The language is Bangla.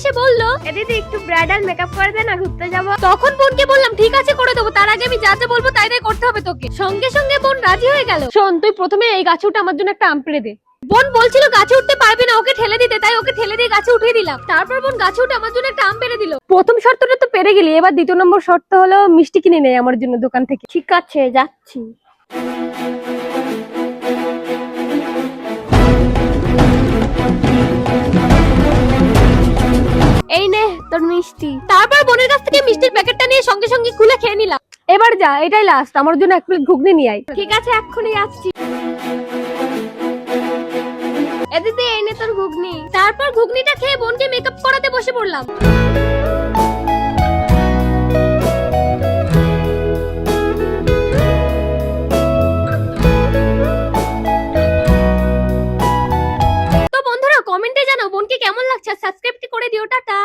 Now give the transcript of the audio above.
এসে বলল, দিদি একটু ব্রাইডাল মেকআপ করে দে না, ঘুরতে যাবো। তখন বোনকে বললাম ঠিক আছে করে দেবো, তার আগে আমি যা যা বলবো তাই তাই করতে হবে তোকে। সঙ্গে সঙ্গে বোন রাজি হয়ে গেল। শোন, তুই প্রথমে এই গাছে উঠে আমার জন্য একটা আম পেড়ে দে। বোন বলছিল গাছে উঠতে পারবে না, ওকে ঠেলে দিতে, তাই ওকে ঠেলে দিয়ে গাছে উঠিয়ে দিলাম। তারপর বোন গাছে উঠে আমার জন্য একটা আম পেড়ে দিল। প্রথম শর্তটা তো পেরে গেলি, এবার দ্বিতীয় নম্বর শর্ত হলো মিষ্টি কিনে নেই আমার জন্য দোকান থেকে। ঠিক আছে, যাচ্ছি। এই নে তোর মিষ্টি। তারপর বোনের কাছ থেকে মিষ্টির প্যাকেটটা নিয়ে সঙ্গে সঙ্গে খুলে খেয়ে নিলাম। এবার যা, এটাই লাস্ট, আমার জন্য এক প্লেট ঘুগনি নিয়ে আয়। ঠিক আছে, এক্ষুনি যাচ্ছি। দিদি এই নে তোর ঘুগনি। তারপর ঘুগনিটা খেয়ে বোনকে মেকআপ করাতে বসে পড়লাম। তো বন্ধুরা কমেন্টে জানাও বোনকে কেমন লাগছে, সাবস্ক্রাইব করে দিও। টাটা।